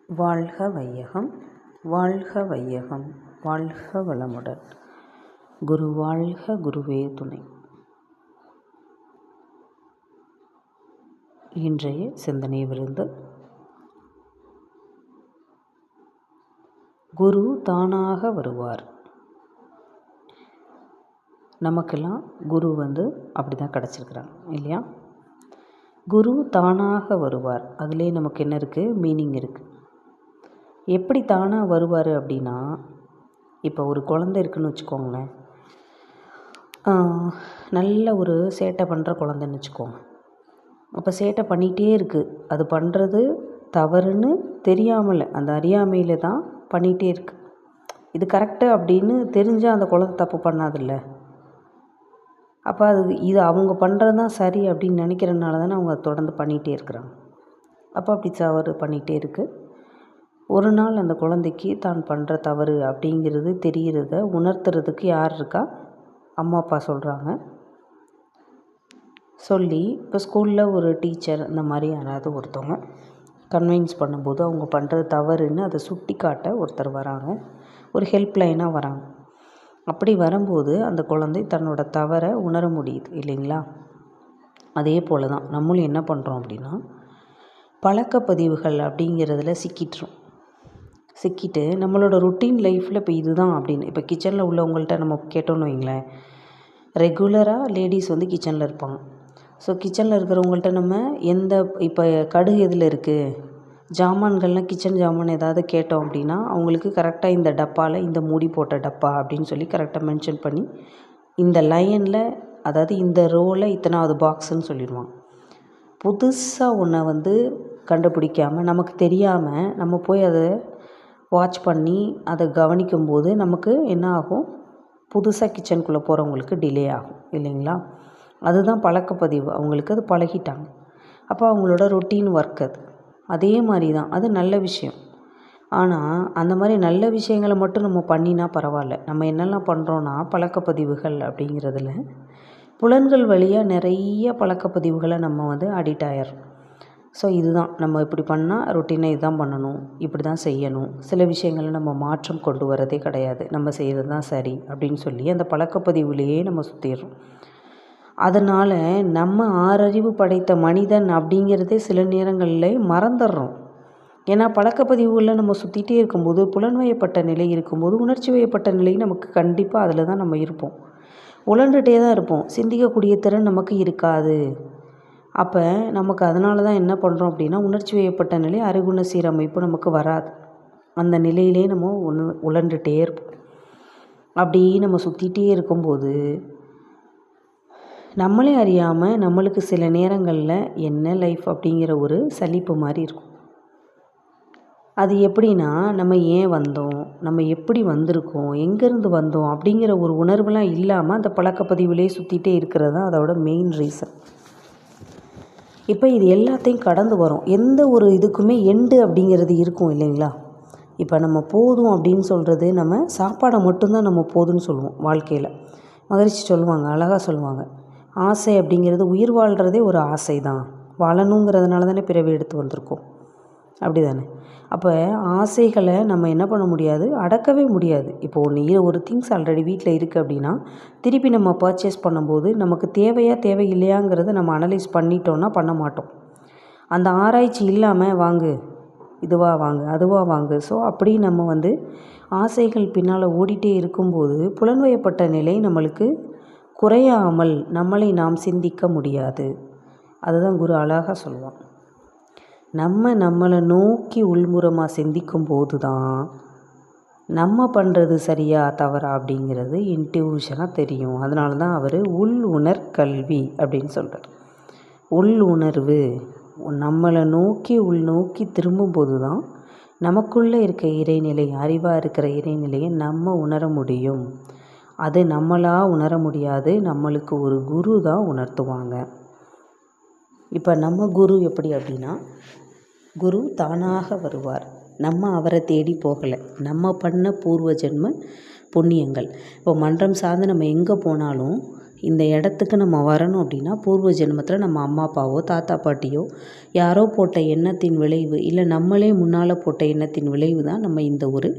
வாழ்க வையகம், வாழ்க வையகம், வாழ்க வளமுடன். குரு வாழ்க, குருவே துணை. இன்றைய சிந்தனை விருந்து. குரு தானாக வருவார். நமக்கெல்லாம் குரு அப்படி தான் கிடச்சிருக்கிறாங்க இல்லையா? குரு தானாக வருவார். அதிலே நமக்கு என்ன இருக்குது? மீனிங் இருக்குது. எப்படி தானாக வருவார் அப்படின்னா, இப்போ ஒரு குழந்தை இருக்குதுன்னு வச்சுக்கோங்களேன். நல்ல ஒரு சேட்டை பண்ணுற குழந்தைன்னு வச்சுக்கோங்க. அப்போ சேட்டை பண்ணிகிட்டே இருக்குது. அது பண்ணுறது தவறுன்னு தெரியாமல், அந்த அறியாமையில் தான் பண்ணிகிட்டே இருக்குது. இது கரெக்டு அப்படின்னு தெரிஞ்சால் அந்த குழந்தை தப்பு பண்ணாதில்ல. அப்போ இது அவங்க பண்ணுறது தான் சரி அப்படின்னு நினைக்கிறதுனால தானே அவங்க தொடர்ந்து பண்ணிகிட்டே இருக்கிறாங்க. அப்போ அப்படி தவறு பண்ணிகிட்டே இருக்குது. ஒரு நாள் அந்த குழந்தைக்கு தான் பண்ணுற தவறு அப்படிங்கிறது தெரிகிறத உணர்த்துறதுக்கு யார் இருக்கா? அம்மா அப்பா சொல்கிறாங்க. சொல்லி இப்போ ஸ்கூலில் ஒரு டீச்சர் இந்த மாதிரி யாராவது ஒருத்தவங்க கன்வின்ஸ் பண்ணும்போது அவங்க பண்ணுறது தவறுன்னு அதை சுட்டி காட்ட ஒருத்தர் வராங்க. ஒரு ஹெல்ப்லைனாக வராங்க. அப்படி வரும்போது அந்த குழந்தை தன்னோட தவறை உணர முடியுது இல்லைங்களா? அதே போல் தான் நம்மளும் என்ன பண்ணுறோம் அப்படின்னா, பழக்கப்பதிவுகள் அப்படிங்கிறதுல சிக்கிட்டு நம்மளோட ருட்டீன் லைஃப்பில் இப்போ இதுதான் அப்படின்னு, இப்போ கிச்சனில் உள்ளவங்கள்ட்ட நம்ம கேட்டோன்னு வைங்களேன். ரெகுலராக லேடிஸ் கிச்சனில் இருப்பாங்க. ஸோ கிச்சனில் இருக்கிறவங்கள்ட்ட நம்ம இப்போ கடுகு எதில் இருக்குது, ஜாமான்கள்லாம் கிச்சன் ஜாமான் ஏதாவது கேட்டோம் அப்படின்னா அவங்களுக்கு கரெக்டாக இந்த டப்பாவில் இந்த மூடி போட்ட டப்பா அப்படின்னு சொல்லி கரெக்டாக மென்ஷன் பண்ணி இந்த லைனில், அதாவது இந்த ரோவில் இத்தனாவது பாக்ஸுன்னு சொல்லிடுவாங்க. புதுசாக ஒன்றை கண்டுபிடிக்காமல் நமக்கு தெரியாமல் நம்ம போய் அதை வாட்ச் பண்ணி அதை கவனிக்கும்போது நமக்கு என்ன ஆகும்? புதுசாக கிச்சனுக்குள்ளே போகிறவங்களுக்கு டிலே ஆகும் இல்லைங்களா? அதுதான் பழக்கப்பதிவு. அவங்களுக்கு அது பழகிட்டாங்க. அப்போ அவங்களோட ரொட்டீன் ஒர்க் அதே மாதிரி தான். அது நல்ல விஷயம். ஆனால் அந்த மாதிரி நல்ல விஷயங்களை மட்டும் நம்ம பண்ணினா பரவாயில்ல. நம்ம என்னெல்லாம் பண்ணுறோன்னா, பழக்கப்பதிவுகள் அப்படிங்கிறதுல புலன்கள் வழியாக நிறைய பழக்கப்பதிவுகளை நம்ம அடிக்ட் ஆயிடுறோம். ஸோ இதுதான் நம்ம இப்படி பண்ணால் ரொட்டீனை இதுதான் பண்ணணும், இப்படி தான் செய்யணும். சில விஷயங்களை நம்ம மாற்றம் கொண்டு வரதே கிடையாது. நம்ம செய்கிறது தான் சரி அப்படின்னு சொல்லி அந்த பழக்கப்பதிவுலேயே நம்ம சுற்றிடுறோம். அதனால் நம்ம ஆறறிவு படைத்த மனிதன் அப்படிங்கிறதே சில நேரங்களில் மறந்துடுறோம். ஏன்னா பழக்கப்பதிவுகளில் நம்ம சுற்றிகிட்டே இருக்கும்போது, புலன்வயப்பட்ட நிலை இருக்கும்போது உணர்ச்சி வயப்பட்ட நிலை நமக்கு கண்டிப்பாக அதில் தான் நம்ம இருப்போம். உழண்டுகிட்டே தான் இருப்போம். சிந்திக்கக்கூடிய திறன் நமக்கு இருக்காது. அப்போ நமக்கு அதனால தான் என்ன பண்ணுறோம் அப்படின்னா, உணர்ச்சி வயப்பட்ட நிலை, அறிகுண சீரமைப்பு நமக்கு வராது. அந்த நிலையிலே நம்ம உழண்டுகிட்டே இருப்போம். அப்படி நம்ம சுற்றிகிட்டே இருக்கும்போது நம்மளே அறியாமல் நம்மளுக்கு சில நேரங்களில் என்ன லைஃப் அப்படிங்கிற ஒரு சலிப்பு மாதிரி இருக்கும். அது எப்படின்னா, நம்ம ஏன் வந்தோம், நம்ம எப்படி வந்திருக்கோம், எங்கேருந்து வந்தோம் அப்படிங்கிற ஒரு உணர்வுலாம் இல்லாமல் அந்த பழக்கப்பதிவிலே சுற்றிகிட்டே இருக்கிறது தான் அதோட மெயின் ரீசன். இப்போ இது எல்லாத்தையும் கடந்து வரும். எந்த ஒரு இதுக்குமே எண்டு அப்படிங்கிறது இருக்கும் இல்லைங்களா? இப்போ நம்ம போதும் அப்படின்னு சொல்கிறது, நம்ம சாப்பாடை மட்டும்தான் நம்ம போதும்னு சொல்லுவோம் வாழ்க்கையில். மகிழ்ச்சி சொல்லுவாங்க, அழகாக சொல்லுவாங்க, ஆசை அப்படிங்கிறது உயிர் வாழ்கிறதே ஒரு ஆசை தான். வாழணுங்கிறதுனால தானே பிறவி எடுத்து வந்திருக்கோம், அப்படி தானே? அப்போ ஆசைகளை நம்ம என்ன பண்ண முடியாது, அடக்கவே முடியாது. இப்போ ஒரு திங்ஸ் ஆல்ரெடி வீட்டில் இருக்குது அப்படின்னா திருப்பி நம்ம பர்ச்சேஸ் பண்ணும்போது நமக்கு தேவையா தேவையில்லையாங்கிறத நம்ம அனலைஸ் பண்ணிட்டோன்னா பண்ண மாட்டோம். அந்த ஆராய்ச்சி இல்லாமல் வாங்கு, இதுவா வாங்கு, அதுவா வாங்கு. ஸோ அப்படி நம்ம ஆசைகள் பின்னால் ஓடிட்டே இருக்கும்போது புலன்வயப்பட்ட நிலை நம்மளுக்கு குறையாமல் நம்மளை நாம் சிந்திக்க முடியாது. அதுதான் குரு அழகாக சொல்லுவான். நம்மளை நோக்கி உள்முறமாக சிந்திக்கும் போது தான் நம்ம பண்ணுறது சரியா தவறா அப்படிங்கிறது இன்ட்யூஷனாக தெரியும். அதனால தான் அவர் உள் கல்வி அப்படின்னு சொல்கிறார். உள் உணர்வு நம்மளை நோக்கி உள்நோக்கி திரும்பும்போது தான் நமக்குள்ளே இருக்க இறைநிலை, அறிவாக இருக்கிற இறைநிலையை நம்ம உணர முடியும். அது நம்மளாக உணர முடியாது, நம்மளுக்கு ஒரு குரு தான் உணர்த்துவாங்க. இப்போ நம்ம குரு எப்படி அப்படின்னா, குரு தானாக வருவார். நம்ம அவரை தேடி போகலை. நம்ம பண்ண பூர்வ ஜென்ம புண்ணியங்கள். இப்போ மன்றம் சார்ந்து நம்ம எங்கே போனாலும் இந்த இடத்துக்கு நம்ம வரணும் அப்படின்னா பூர்வ ஜென்மத்தில் நம்ம அம்மா அப்பாவோ தாத்தா பாட்டியோ யாரோ போட்ட எண்ணத்தின் விளைவு, இல்லை நம்மளே முன்னால் போட்ட எண்ணத்தின் விளைவு தான் நம்ம இந்த ஒரு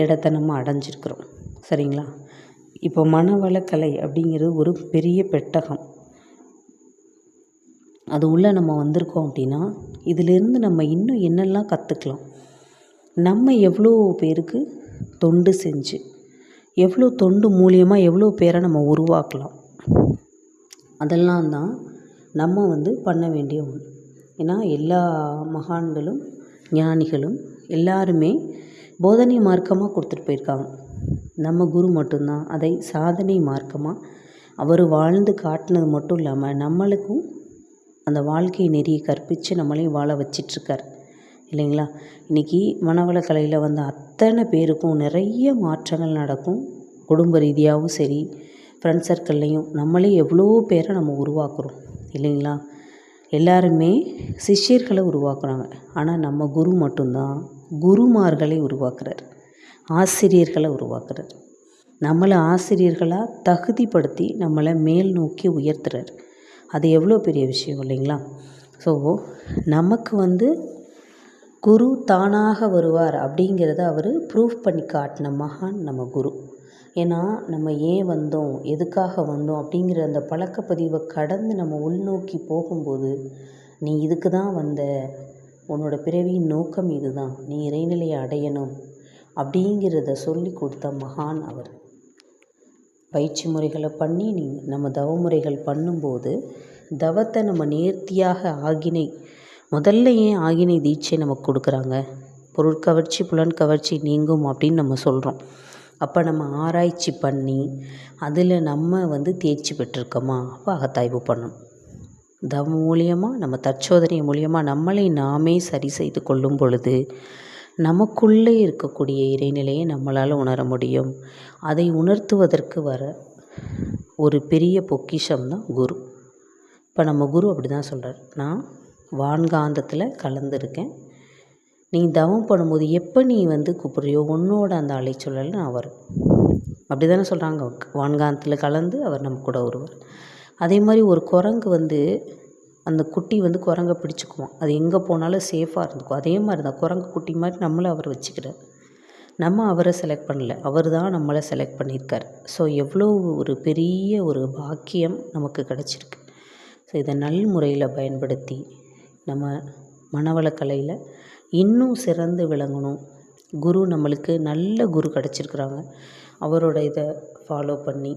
இடத்த நம்ம அடைஞ்சிருக்கிறோம். சரிங்களா? இப்போ மனவளக்கலை அப்படிங்கிறது ஒரு பெரிய பெட்டகம். அது உள்ளே நம்ம வந்திருக்கோம் அப்படின்னா இதிலேருந்து நம்ம இன்னும் என்னெல்லாம் கற்றுக்கலாம். நம்ம எவ்வளோ பேருக்கு தொண்டு செஞ்சு, எவ்வளோ தொண்டு மூலியமாக எவ்வளோ பேரை நம்ம உருவாக்கலாம். அதெல்லாம் தான் நம்ம பண்ண வேண்டிய ஒன்று. ஏன்னா எல்லா மகான்களும் ஞானிகளும் எல்லாருமே போதனை மார்க்கமாக கொடுத்துட்டு போயிருக்காங்க. நம்ம குரு மட்டும்தான் அதை சாதனை மார்க்கமாக அவர் வாழ்ந்து காட்டினது மட்டும் இல்லாமல் நம்மளுக்கும் அந்த வாழ்க்கை நெறியை கற்பித்து நம்மளையும் வாழ வச்சிட்ருக்கார் இல்லைங்களா? இன்றைக்கி மனவளக்கலையில் வந்த அத்தனை பேருக்கும் நிறைய மாற்றங்கள் நடக்கும். குடும்ப ரீதியாகவும் சரி, ஃப்ரெண்ட் சர்க்கிள்லேயும் நம்மளே எவ்வளோ பேரை நம்ம உருவாக்குறோம் இல்லைங்களா? எல்லாருமே சிஷ்யர்களை உருவாக்குறாங்க. ஆனால் நம்ம குரு மட்டும்தான் குருமார்களை உருவாக்குறார், ஆசிரியர்களை உருவாக்குறார். நம்மளை ஆசிரியர்களாக தகுதிப்படுத்தி நம்மளை மேல் நோக்கி உயர்த்துறார். அது எவ்வளோ பெரிய விஷயம் இல்லைங்களா? ஸோ நமக்கு குரு தானாக வருவார் அப்படிங்கிறத அவர் ப்ரூஃப் பண்ணி காட்டின மகான் நம்ம குரு. ஏன்னா நம்ம ஏன் வந்தோம், எதுக்காக வந்தோம் அப்படிங்கிற அந்த பழக்கப்பதிவை கடந்து நம்ம உள்நோக்கி போகும்போது, நீ இதுக்கு தான் வந்த, உன்னோட பிறவியின் நோக்கம் இது தான், நீ இறைநிலையை அடையணும் அப்படிங்கிறத சொல்லி கொடுத்த மகான் அவர். பயிற்சி முறைகளை பண்ணி நம்ம தவமுறைகள் பண்ணும்போது தவத்தை நம்ம நேர்த்தியாக ஆகினை, முதல்ல ஏன் ஆகினை தீட்சை நமக்கு கொடுக்குறாங்க? பொருட்கவர்ச்சி புலன் கவர்ச்சி நீங்கும் அப்படின்னு நம்ம சொல்கிறோம். அப்போ நம்ம ஆராய்ச்சி பண்ணி அதில் நம்ம தேர்ச்சி பெற்றிருக்கோமா? அப்போ அகத்தாய்வு பண்ணணும். தவம் மூலியமாக நம்ம தற்சோதனை மூலியமாக நம்மளை நாமே சரி செய்து கொள்ளும் பொழுது நமக்குள்ளே இருக்கக்கூடிய இறைநிலையை நம்மளால் உணர முடியும். அதை உணர்த்துவதற்கு வர ஒரு பெரிய பொக்கிஷம் தான் குரு. இப்போ நம்ம குரு அப்படி தான் சொல்கிறார், நான் வான்காந்தத்தில் கலந்துருக்கேன், நீ தவம் பண்ணும்போது எப்போ நீ கூப்பிட்றியோ உன்னோட அந்த அலைச்சொல்லில் நான் வரும். அப்படி தானே சொல்கிறாங்க. வான்காந்தத்தில் கலந்து அவர் நம்ம கூட வருவார். அதே மாதிரி ஒரு குரங்கு அந்த குட்டி குரங்கை பிடிச்சிக்குவோம், அது எங்கே போனாலும் சேஃபாக இருந்துக்கும். அதே மாதிரி தான் குரங்கு குட்டி மாதிரி நம்மளை அவர் வச்சுக்கிறார். நம்ம அவரை செலக்ட் பண்ணல, அவர் தான் நம்மளை செலக்ட் பண்ணியிருக்கார். ஸோ எவ்வளோ ஒரு பெரிய ஒரு பாக்கியம் நமக்கு கிடச்சிருக்கு. ஸோ இதை முறையில் பயன்படுத்தி நம்ம மனவளக்கலையில் இன்னும் சிறந்து விளங்கணும். குரு நம்மளுக்கு நல்ல குரு கிடச்சிருக்குறாங்க. அவரோட இதை ஃபாலோ பண்ணி